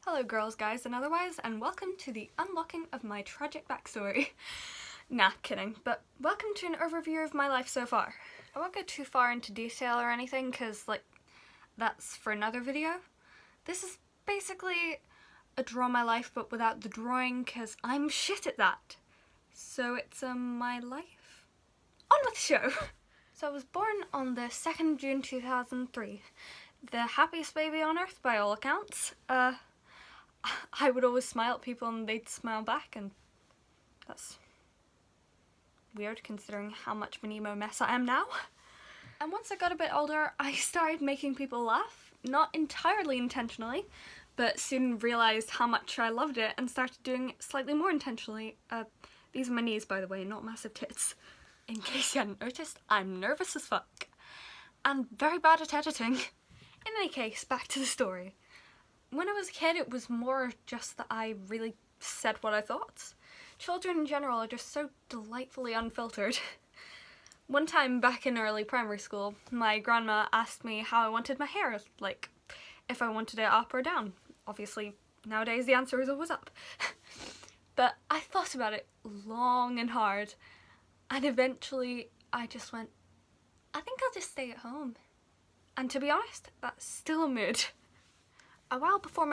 Hello girls, guys, and otherwise, and welcome to the unlocking of my tragic backstory. Nah, kidding, but welcome to an overview of my life so far. I won't go too far into detail or anything, because, that's for another video. This is basically a draw my life, but without the drawing, because I'm shit at that. So it's, my life. On with the show! So I was born on the 2nd of June 2003. The happiest baby on earth by all accounts. I would always smile at people and they'd smile back, and that's weird considering how much of an emo mess I am now. And once I got a bit older, I started making people laugh, not entirely intentionally, but soon realised how much I loved it and started doing it slightly more intentionally. These are my knees, by the way, not massive tits. In case you hadn't noticed, I'm nervous as fuck. And very bad at editing. In any case, back to the story. When I was a kid, it was more just that I really said what I thought. Children in general are just so delightfully unfiltered. One time back in early primary school, my grandma asked me how I wanted my hair, like if I wanted it up or down. Obviously, nowadays the answer is always up. But I thought about it long and hard, and eventually I just went, I think I'll just stay at home. And to be honest, that's still a mood. A while before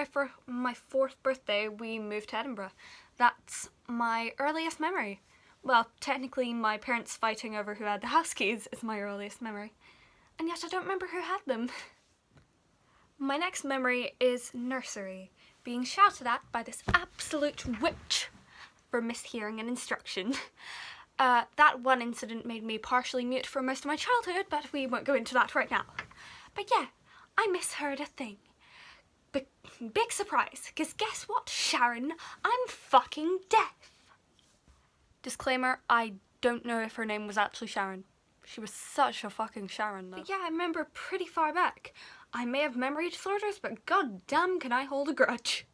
my fourth birthday, we moved to Edinburgh. That's my earliest memory. Well, technically my parents fighting over who had the house keys is my earliest memory. And yet I don't remember who had them. My next memory is nursery, being shouted at by this absolute witch for mishearing an instruction. That one incident made me partially mute for most of my childhood, but we won't go into that right now. But yeah, I misheard a thing. Big surprise, because guess what, Sharon? I'm fucking deaf. Disclaimer, I don't know if her name was actually Sharon. She was such a fucking Sharon, though. But yeah, I remember pretty far back. I may have memory disorders, but goddamn can I hold a grudge.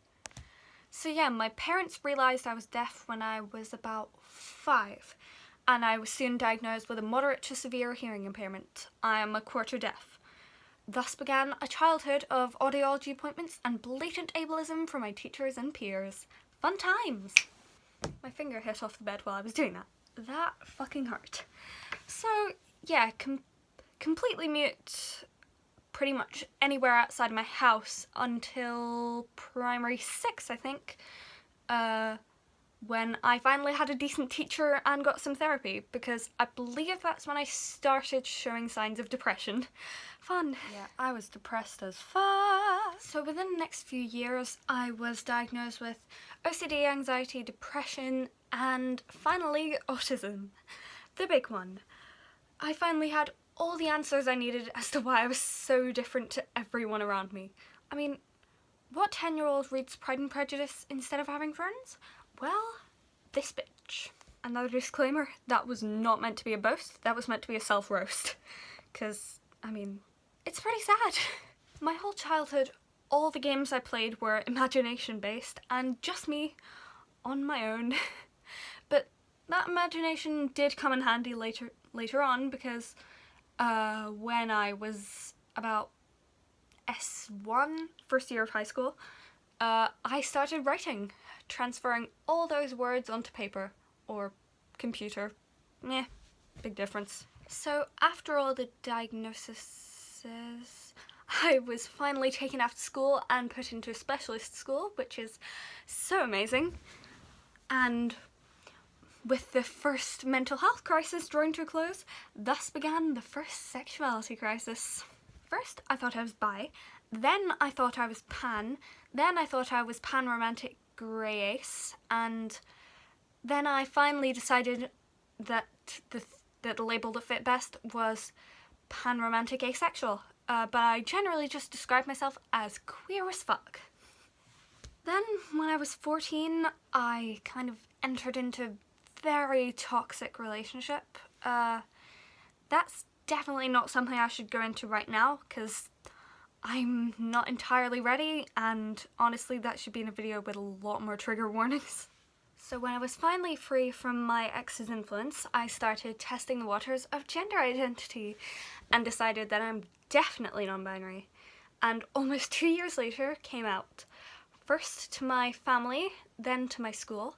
So yeah, my parents realised I was deaf when I was about 5, and I was soon diagnosed with a moderate to severe hearing impairment. I am a quarter deaf. Thus began a childhood of audiology appointments and blatant ableism from my teachers and peers. Fun times! My finger hit off the bed while I was doing that. That fucking hurt. So, yeah, completely mute pretty much anywhere outside of my house until primary 6, I think, when I finally had a decent teacher and got some therapy, because I believe that's when I started showing signs of depression. Fun. Yeah, I was depressed as fuck. So within the next few years, I was diagnosed with OCD, anxiety, depression, and finally autism. The big one. I finally had all the answers I needed as to why I was so different to everyone around me. I mean, what 10-year-old reads Pride and Prejudice instead of having friends? Well, this bitch. Another disclaimer, that was not meant to be a boast, that was meant to be a self-roast. Because, I mean, it's pretty sad. My whole childhood, all the games I played were imagination-based, and just me on my own. But that imagination did come in handy later on, because when I was about S1, first year of high school, I started writing, transferring all those words onto paper, or computer. Meh, big difference. So after all the diagnoses, I was finally taken after school and put into a specialist school, which is so amazing. And with the first mental health crisis drawing to a close, thus began the first sexuality crisis. First, I thought I was bi, then I thought I was pan, then I thought I was pan-romantic grey ace, and then I finally decided that the label that fit best was pan-romantic asexual, but I generally just describe myself as queer as fuck. Then, when I was 14, I kind of entered into a very toxic relationship. That's definitely not something I should go into right now, because I'm not entirely ready, and honestly that should be in a video with a lot more trigger warnings. So when I was finally free from my ex's influence, I started testing the waters of gender identity and decided that I'm definitely non-binary. And almost 2 years later came out. First to my family, then to my school,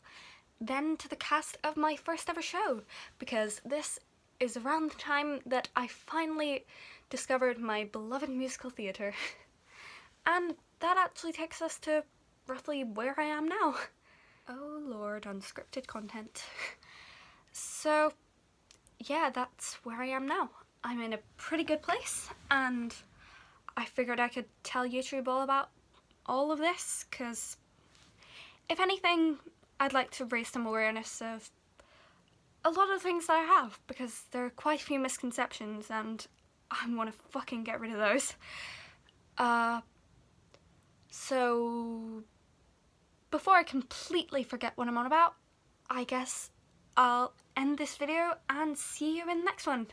then to the cast of my first ever show, because this is around the time that I finally discovered my beloved musical theatre. And that actually takes us to roughly where I am now. Oh lord, unscripted content. So yeah, that's where I am now. I'm in a pretty good place, and I figured I could tell YouTube all about all of this, because if anything, I'd like to raise some awareness of a lot of things that I have, because there are quite a few misconceptions and I want to fucking get rid of those. So before I completely forget what I'm on about, I guess I'll end this video and see you in the next one.